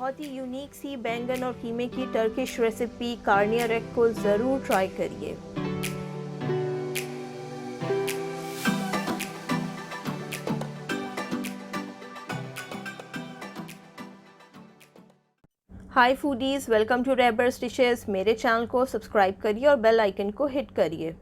बहुत ही यूनिक सी बैंगन और कीमे की टर्किश रेसिपी कार्नियर को ज़रूर ट्राई करिए। हाय फूडीज़, वेलकम टू रेबर्स डिशेस। मेरे चैनल को सब्सक्राइब करिए और बेल आइकन को हिट करिए।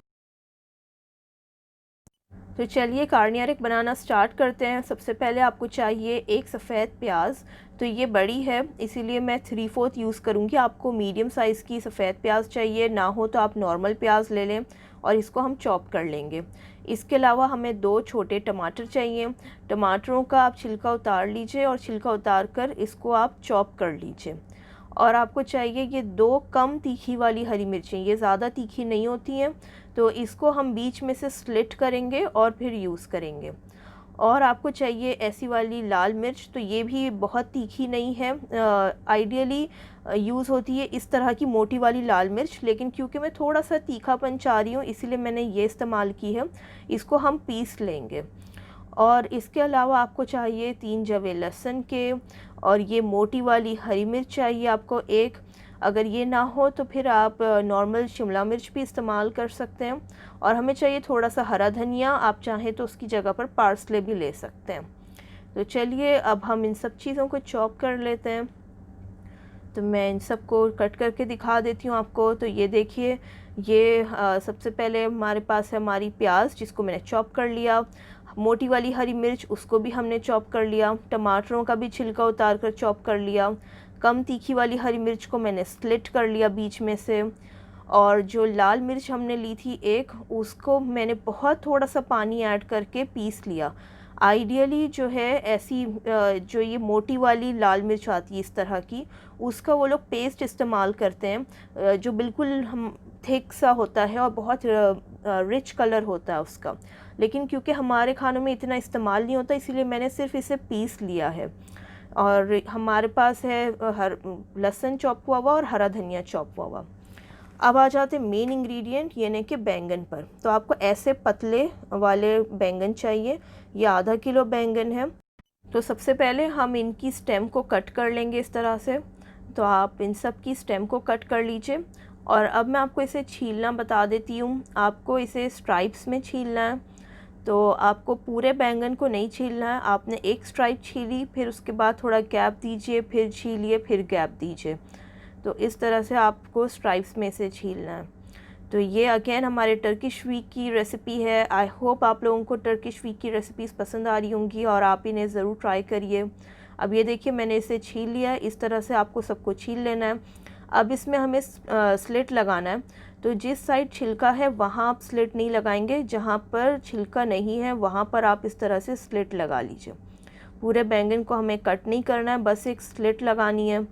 तो चलिए कार्नियर बनाना स्टार्ट करते हैं। सबसे पहले आपको चाहिए एक सफ़ेद प्याज। तो ये बड़ी है इसीलिए मैं 3/4 यूज़ करूँगी। आपको मीडियम साइज़ की सफ़ेद प्याज चाहिए, ना हो तो आप नॉर्मल प्याज ले लें और इसको हम चॉप कर लेंगे। इसके अलावा हमें 2 छोटे टमाटर चाहिए। टमाटरों का आप छिलका उतार लीजिए और छिलका उतार कर इसको आप चॉप कर लीजिए। और आपको चाहिए ये 2 कम तीखी वाली हरी मिर्चें, ये ज़्यादा तीखी नहीं होती हैं, तो इसको हम बीच में से स्लिट करेंगे और फिर यूज़ करेंगे। और आपको चाहिए ऐसी वाली लाल मिर्च, तो ये भी बहुत तीखी नहीं है। आइडियली यूज़ होती है इस तरह की मोटी वाली लाल मिर्च, लेकिन क्योंकि मैं थोड़ा सा तीखापन चाह रही हूँ इसीलिए मैंने ये इस्तेमाल की है। इसको हम पीस लेंगे। और इसके अलावा आपको चाहिए 3 जवे लहसुन के, और ये मोटी वाली हरी मिर्च चाहिए आपको एक। अगर ये ना हो तो फिर आप नॉर्मल शिमला मिर्च भी इस्तेमाल कर सकते हैं। और हमें चाहिए थोड़ा सा हरा धनिया, आप चाहें तो उसकी जगह पर पार्सले भी ले सकते हैं। तो चलिए अब हम इन सब चीज़ों को चॉप कर लेते हैं। तो मैं इन सब को कट करके दिखा देती हूँ आपको। तो ये देखिए, ये सबसे पहले हमारे पास है हमारी प्याज जिसको मैंने चॉप कर लिया। मोटी वाली हरी मिर्च उसको भी हमने चॉप कर लिया। टमाटरों का भी छिलका उतार कर चॉप कर लिया। कम तीखी वाली हरी मिर्च को मैंने स्प्लिट कर लिया बीच में से। और जो लाल मिर्च हमने ली थी एक, उसको मैंने बहुत थोड़ा सा पानी ऐड करके पीस लिया। आइडियली जो है ऐसी जो ये मोटी वाली लाल मिर्च आती है इस तरह की, उसका वो लोग पेस्ट इस्तेमाल करते हैं जो बिल्कुल हम थिक सा होता है और बहुत रिच कलर होता है उसका। लेकिन क्योंकि हमारे खानों में इतना इस्तेमाल नहीं होता इसीलिए मैंने सिर्फ इसे पीस लिया है। और हमारे पास है लहसुन चॉप हुआ हुआ और हरा धनिया चॉप हुआ हुआ। अब आ जाते मेन इंग्रेडिएंट यानी कि बैंगन पर। तो आपको ऐसे पतले वाले बैंगन चाहिए। ये आधा किलो बैंगन है। तो सबसे पहले हम इनकी स्टेम को कट कर लेंगे इस तरह से। तो आप इन सब की स्टेम को कट कर लीजिए। और अब मैं आपको इसे छीलना बता देती हूँ। आपको इसे स्ट्राइप्स में छीलना है। तो आपको पूरे बैंगन को नहीं छीलना है। आपने एक स्ट्राइप छीली, फिर उसके बाद थोड़ा गैप दीजिए, फिर छीलिए, फिर गैप दीजिए। तो इस तरह से आपको स्ट्राइप्स में से छीलना है। तो ये अगेन हमारे टर्किश वीक की रेसिपी है। आई होप आप लोगों को टर्किश वीक की रेसिपीज़ पसंद आ रही होंगी और आप इन्हें ज़रूर ट्राई करिए। अब ये देखिए मैंने इसे छील लिया है। इस तरह से आपको सबको छील लेना है। अब इसमें हमें स्लिट लगाना है। तो जिस साइड छिलका है वहाँ आप स्लिट नहीं लगाएंगे, जहाँ पर छिलका नहीं है वहाँ पर आप इस तरह से स्लिट लगा लीजिए। पूरे बैंगन को हमें कट नहीं करना है, बस एक स्लिट लगानी है।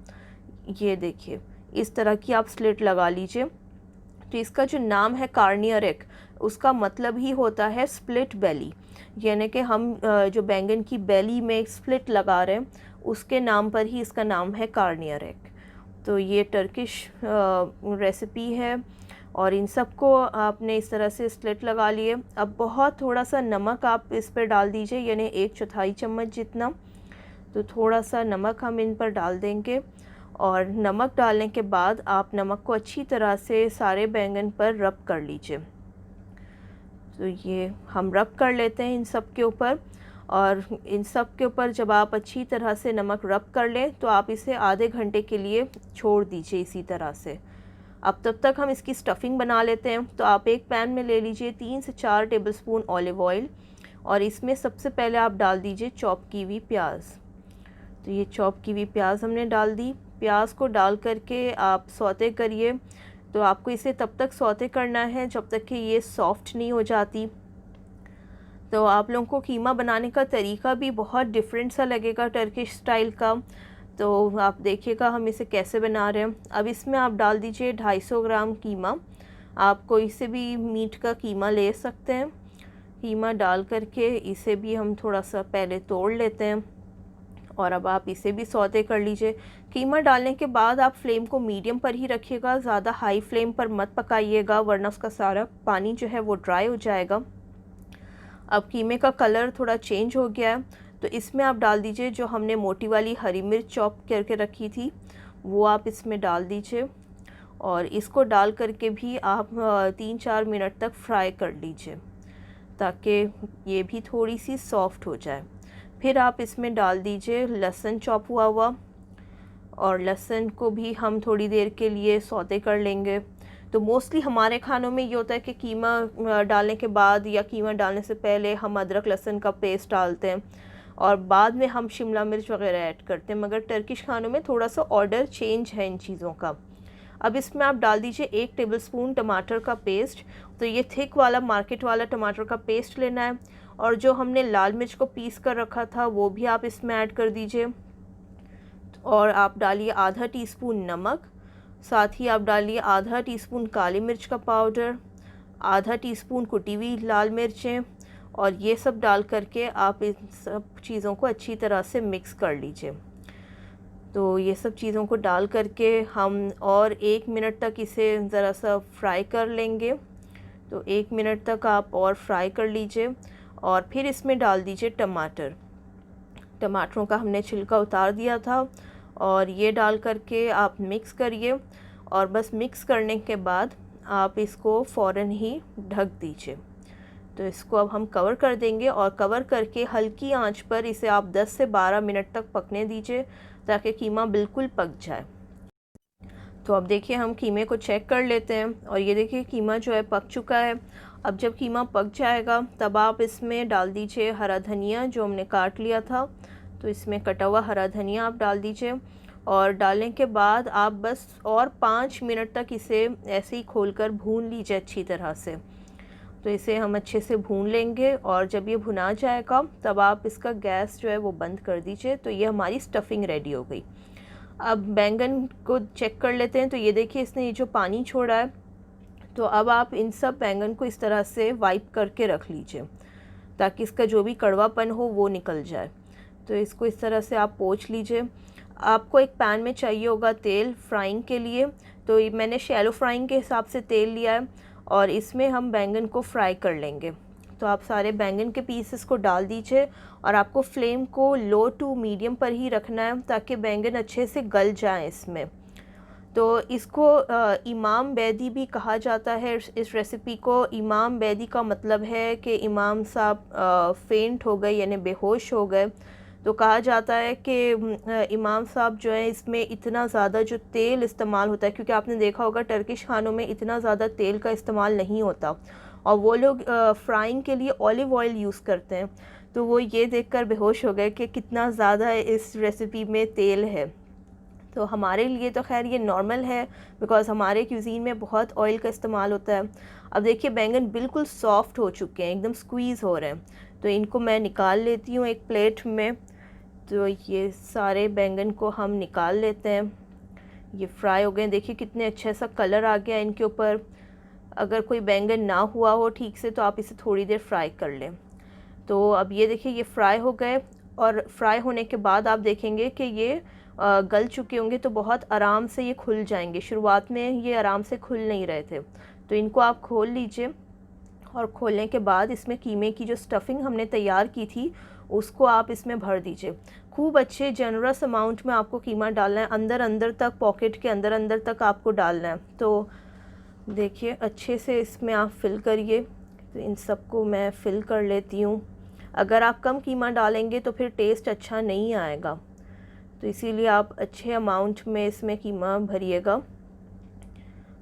ये देखिए इस तरह की आप स्लिट लगा लीजिए। तो इसका जो नाम है कार्नियर, उसका मतलब ही होता है स्प्लिट बेली, यानी कि हम जो बैंगन की बेली में स्प्लिट लगा रहे हैं उसके नाम पर ही इसका नाम है कार्नियर। तो ये टर्किश रेसिपी है। और इन सब को आपने इस तरह से स्लिट लगा लिए। अब बहुत थोड़ा सा नमक आप इस पर डाल दीजिए, यानी 1/4 चम्मच जितना। तो थोड़ा सा नमक हम इन पर डाल देंगे। और नमक डालने के बाद आप नमक को अच्छी तरह से सारे बैंगन पर रब कर लीजिए। तो ये हम रब कर लेते हैं इन सब के ऊपर। और इन सब के ऊपर जब आप अच्छी तरह से नमक रब कर लें तो आप इसे आधे घंटे के लिए छोड़ दीजिए इसी तरह से। अब तब तक हम इसकी स्टफ़िंग बना लेते हैं। तो आप एक पैन में ले लीजिए 3 से 4 टेबलस्पून ऑलिव ऑयल, और इसमें सबसे पहले आप डाल दीजिए चॉप की हुई प्याज। तो ये चॉप की हुई प्याज हमने डाल दी। प्याज को डाल करके आप सौते करिए। तो आपको इसे तब तक सौते करना है जब तक कि ये सॉफ्ट नहीं हो जाती। तो आप लोगों को कीमा बनाने का तरीका भी बहुत डिफरेंट सा लगेगा टर्किश स्टाइल का। तो आप देखिएगा हम इसे कैसे बना रहे हैं। अब इसमें आप डाल दीजिए 250 ग्राम कीमा। आप कोई से भी मीट का कीमा ले सकते हैं। कीमा डाल करके इसे भी हम थोड़ा सा पहले तोड़ लेते हैं। और अब आप इसे भी सौते कर लीजिए। कीमा डालने के बाद आप फ्लेम को मीडियम पर ही रखिएगा, ज़्यादा हाई फ्लेम पर मत पकाइएगा वरना उसका सारा पानी जो है वो ड्राई हो जाएगा। अब कीमे का कलर थोड़ा चेंज हो गया है। तो इसमें आप डाल दीजिए जो हमने मोटी वाली हरी मिर्च चॉप करके रखी थी, वो आप इसमें डाल दीजिए और इसको डाल करके भी आप 3-4 मिनट तक फ्राई कर लीजिए ताकि ये भी थोड़ी सी सॉफ़्ट हो जाए। फिर आप इसमें डाल दीजिए लहसुन चॉप हुआ हुआ, और लहसुन को भी हम थोड़ी देर के लिए सौते कर लेंगे। तो मोस्टली हमारे खानों में ये होता है कि कीमा डालने के बाद या कीमा डालने से पहले हम अदरक लहसुन का पेस्ट डालते हैं और बाद में हम शिमला मिर्च वगैरह ऐड करते हैं, मगर टर्किश खानों में थोड़ा सा ऑर्डर चेंज है इन चीज़ों का। अब इसमें आप डाल दीजिए 1 टेबलस्पून टमाटर का पेस्ट। तो ये थिक वाला मार्केट वाला टमाटर का पेस्ट लेना है, और जो हमने लाल मिर्च को पीस कर रखा था वो भी आप इसमें ऐड कर दीजिए। और आप डालिए आधा टीस्पून नमक, साथ ही आप डालिए आधा टीस्पून काली मिर्च का पाउडर, आधा टीस्पून कुटी हुई लाल मिर्चें, और ये सब डाल करके आप इन सब चीज़ों को अच्छी तरह से मिक्स कर लीजिए। तो ये सब चीज़ों को डाल करके हम और 1 मिनट तक इसे ज़रा सा फ्राई कर लेंगे। तो 1 मिनट तक आप और फ्राई कर लीजिए और फिर इसमें डाल दीजिए टमाटर। टमाटरों का हमने छिलका उतार दिया था, और ये डाल करके आप मिक्स करिए, और बस मिक्स करने के बाद आप इसको फ़ौरन ही ढक दीजिए। तो इसको अब हम कवर कर देंगे, और कवर करके हल्की आंच पर इसे आप 10 से 12 मिनट तक पकने दीजिए ताकि कीमा बिल्कुल पक जाए। तो अब देखिए हम कीमे को चेक कर लेते हैं, और ये देखिए कीमा जो है पक चुका है। अब जब कीमा पक जाएगा तब आप इसमें डाल दीजिए हरा धनिया जो हमने काट लिया था। तो इसमें कटा हुआ हरा धनिया आप डाल दीजिए, और डालने के बाद आप बस और 5 मिनट तक इसे ऐसे ही खोलकर भून लीजिए अच्छी तरह से। तो इसे हम अच्छे से भून लेंगे, और जब ये भुना जाएगा तब आप इसका गैस जो है वो बंद कर दीजिए। तो ये हमारी स्टफिंग रेडी हो गई। अब बैंगन को चेक कर लेते हैं। तो ये देखिए इसने ये जो पानी छोड़ा है, तो अब आप इन सब बैंगन को इस तरह से वाइप करके रख लीजिए ताकि इसका जो भी कड़वापन हो वो निकल जाए। तो इसको इस तरह से आप पोंछ लीजिए। आपको एक पैन में चाहिए होगा तेल फ्राइंग के लिए, तो मैंने शैलो फ्राइंग के हिसाब से तेल लिया है, और इसमें हम बैंगन को फ्राई कर लेंगे। तो आप सारे बैंगन के पीसेस को डाल दीजिए, और आपको फ्लेम को लो टू मीडियम पर ही रखना है ताकि बैंगन अच्छे से गल जाएं इसमें। तो इसको इमाम बैदी भी कहा जाता है। इस रेसिपी को इमाम बैदी का मतलब है कि इमाम साहब फेंट हो गए यानी बेहोश हो गए। तो कहा जाता है कि इमाम साहब जो है इसमें इतना ज़्यादा जो तेल इस्तेमाल होता है, क्योंकि आपने देखा होगा टर्किश खानों में इतना ज़्यादा तेल का इस्तेमाल नहीं होता, और वो लोग फ्राइंग के लिए ऑलिव ऑयल यूज़ करते हैं। तो वो ये देखकर बेहोश हो गए कि कितना ज़्यादा इस रेसिपी में तेल है। तो हमारे लिए तो खैर ये नॉर्मल है, बिकॉज़ हमारे क्यूज़ीन में बहुत ऑयल का इस्तेमाल होता है। अब देखिए बैंगन बिल्कुल सॉफ्ट हो चुके हैं, एकदम स्क्वीज़ हो रहे हैं। तो इनको मैं निकाल लेती हूँ एक प्लेट में। तो ये सारे बैंगन को हम निकाल लेते हैं। ये फ्राई हो गए, देखिए कितने अच्छा सा कलर आ गया इनके ऊपर। अगर कोई बैंगन ना हुआ हो ठीक से तो आप इसे थोड़ी देर फ्राई कर लें। तो अब ये देखिए ये फ्राई हो गए, और फ्राई होने के बाद आप देखेंगे कि ये गल चुके होंगे, तो बहुत आराम से ये खुल जाएंगे। शुरुआत में ये आराम से खुल नहीं रहे थे। तो इनको आप खोल लीजिए, और खोलने के बाद इसमें कीमे की जो स्टफिंग हमने तैयार की थी उसको आप इसमें भर दीजिए। खूब अच्छे जनरस अमाउंट में आपको कीमा डालना है, अंदर अंदर तक, पॉकेट के अंदर अंदर तक आपको डालना है। तो देखिए अच्छे से इसमें आप फिल करिए। तो इन सबको मैं फ़िल कर लेती हूँ। अगर आप कम कीमा डालेंगे तो फिर टेस्ट अच्छा नहीं आएगा, तो इसीलिए आप अच्छे अमाउंट में इसमें कीमा भरिएगा,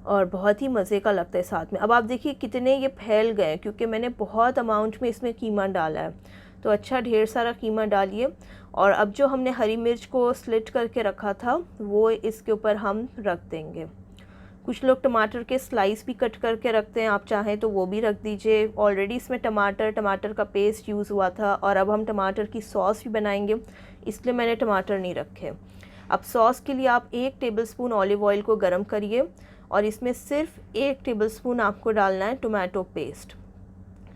और बहुत ही मज़े का लगता है साथ में। अब आप देखिए कितने ये फैल गए क्योंकि मैंने बहुत अमाउंट में इसमें कीमा डाला है। तो अच्छा ढेर सारा कीमा डालिए, और अब जो हमने हरी मिर्च को स्लिट करके रखा था वो इसके ऊपर हम रख देंगे। कुछ लोग टमाटर के स्लाइस भी कट करके रखते हैं, आप चाहें तो वो भी रख दीजिए। ऑलरेडी इसमें टमाटर का पेस्ट यूज़ हुआ था, और अब हम टमाटर की सॉस भी बनाएंगे, इसलिए मैंने टमाटर नहीं रखे। अब सॉस के लिए आप 1 टेबलस्पून ऑलिव ऑयल को गर्म करिए, और इसमें सिर्फ 1 टेबलस्पून आपको डालना है टोमेटो पेस्ट।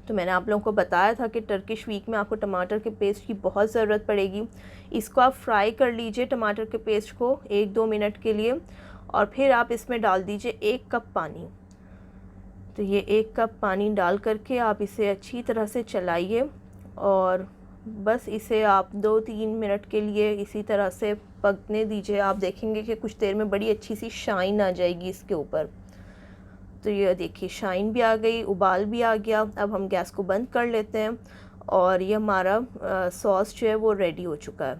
तो मैंने आप लोगों को बताया था कि टर्किश वीक में आपको टमाटर के पेस्ट की बहुत ज़रूरत पड़ेगी। इसको आप फ्राई कर लीजिए टमाटर के पेस्ट को 1-2 मिनट के लिए, और फिर आप इसमें डाल दीजिए 1 कप पानी। तो ये 1 कप पानी डाल करके आप इसे अच्छी तरह से चलाइए, और बस इसे आप 2-3 मिनट के लिए इसी तरह से पकने दीजिए। आप देखेंगे कि कुछ देर में बड़ी अच्छी सी शाइन आ जाएगी इसके ऊपर। तो ये देखिए शाइन भी आ गई, उबाल भी आ गया। अब हम गैस को बंद कर लेते हैं और ये हमारा सॉस जो है वो रेडी हो चुका है।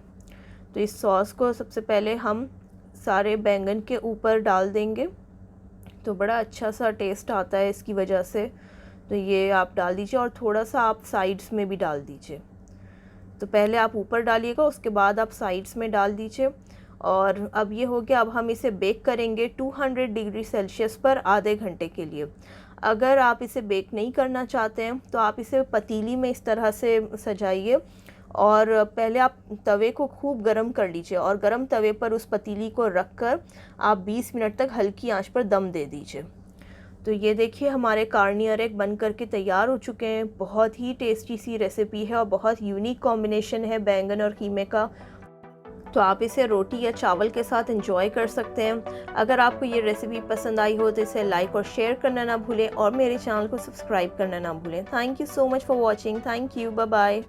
तो इस सॉस को सबसे पहले हम सारे बैंगन के ऊपर डाल देंगे, तो बड़ा अच्छा सा टेस्ट आता है इसकी वजह से। तो ये आप डाल दीजिए और थोड़ा सा आप साइड्स में भी डाल दीजिए। तो पहले आप ऊपर डालिएगा, उसके बाद आप साइड्स में डाल दीजिए। और अब ये हो गया। अब हम इसे बेक करेंगे 200 डिग्री सेल्सियस पर आधे घंटे के लिए। अगर आप इसे बेक नहीं करना चाहते हैं तो आप इसे पतीली में इस तरह से सजाइए और पहले आप तवे को खूब गरम कर लीजिए और गरम तवे पर उस पतीली को रख कर आप 20 मिनट तक हल्की आंच पर दम दे दीजिए। तो ये देखिए हमारे कार्नियर एग बन कर के तैयार हो चुके हैं। बहुत ही टेस्टी सी रेसिपी है और बहुत यूनिक कॉम्बिनेशन है बैंगन और कीमे का। तो आप इसे रोटी या चावल के साथ एंजॉय कर सकते हैं। अगर आपको ये रेसिपी पसंद आई हो तो इसे लाइक और शेयर करना ना भूलें और मेरे चैनल को सब्सक्राइब करना ना भूलें। Thank you so much for watching. Thank you, bye bye.